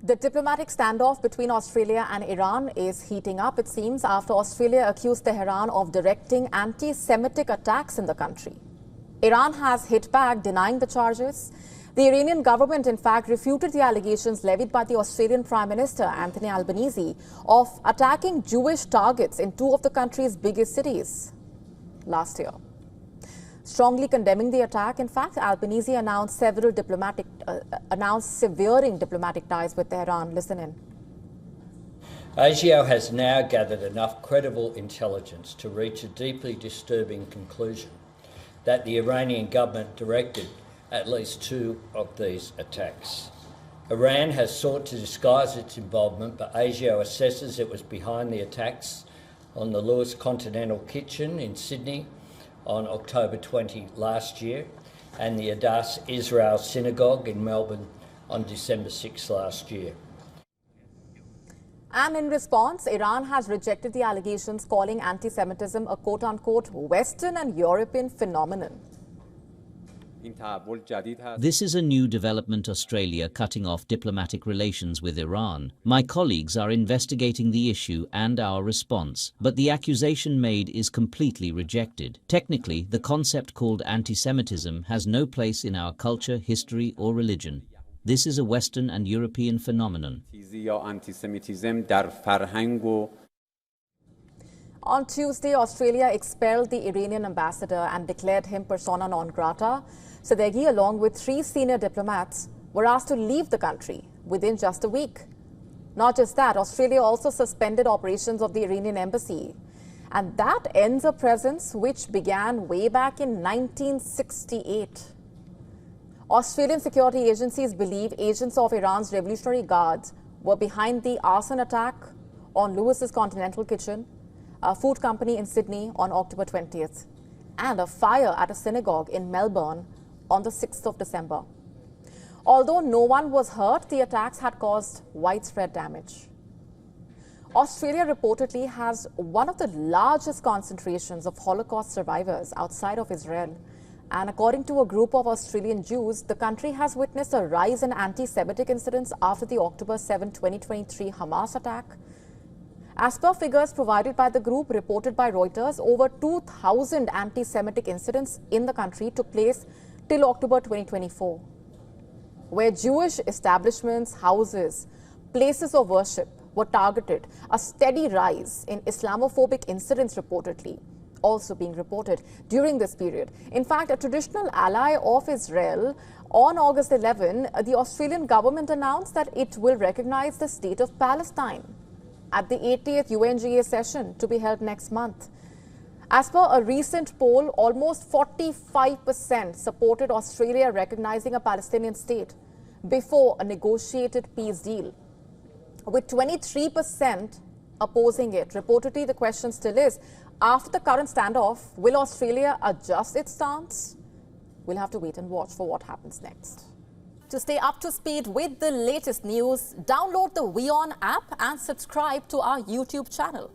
The diplomatic standoff between Australia and Iran is heating up, it seems, after Australia accused Tehran of directing anti-Semitic attacks in the country. Iran has hit back, denying the charges. The Iranian government, in fact, refuted the allegations levied by the Australian Prime Minister, Anthony Albanese, of attacking Jewish targets in two of the country's biggest cities last year. Strongly condemning the attack, in fact, Albanese announced severing diplomatic ties with Tehran. Listen in. ASIO has now gathered enough credible intelligence to reach a deeply disturbing conclusion that the Iranian government directed at least two of these attacks. Iran has sought to disguise its involvement, but ASIO assesses it was behind the attacks on the Lewis Continental Kitchen in Sydney on October 20 last year, and the Adass Israel Synagogue in Melbourne on December 6 last year. And in response, Iran has rejected the allegations, calling anti-Semitism a quote-unquote Western and European phenomenon. This is a new development. Australia cutting off diplomatic relations with Iran. My colleagues are investigating the issue and our response, but the accusation made is completely rejected. Technically, the concept called anti-Semitism has no place in our culture, history or religion. This is a Western and European phenomenon. On Tuesday, Australia expelled the Iranian ambassador and declared him persona non grata. Sadeghi, along with 3 senior diplomats, were asked to leave the country within just a week. Not just that, Australia also suspended operations of the Iranian embassy. And that ends a presence which began way back in 1968. Australian security agencies believe agents of Iran's Revolutionary Guards were behind the arson attack on Lewis's Continental Kitchen, a food company in Sydney, on October 20th, and a fire at a synagogue in Melbourne on the 6th of December. Although no one was hurt, the attacks had caused widespread damage. Australia reportedly has one of the largest concentrations of Holocaust survivors outside of Israel. And according to a group of Australian Jews, the country has witnessed a rise in anti-Semitic incidents after the October 7, 2023 Hamas attack. As per figures provided by the group reported by Reuters, over 2,000 anti-Semitic incidents in the country took place till October 2024, where Jewish establishments, houses, places of worship were targeted. A steady rise in Islamophobic incidents reportedly also being reported during this period. In fact, a traditional ally of Israel, on August 11, the Australian government announced that it will recognize the state of Palestine at the 80th UNGA session to be held next month. As per a recent poll, almost 45% supported Australia recognizing a Palestinian state before a negotiated peace deal, with 23% opposing it. Reportedly, the question still is, after the current standoff, will Australia adjust its stance? We'll have to wait and watch for what happens next. To stay up to speed with the latest news, download the WION app and subscribe to our YouTube channel.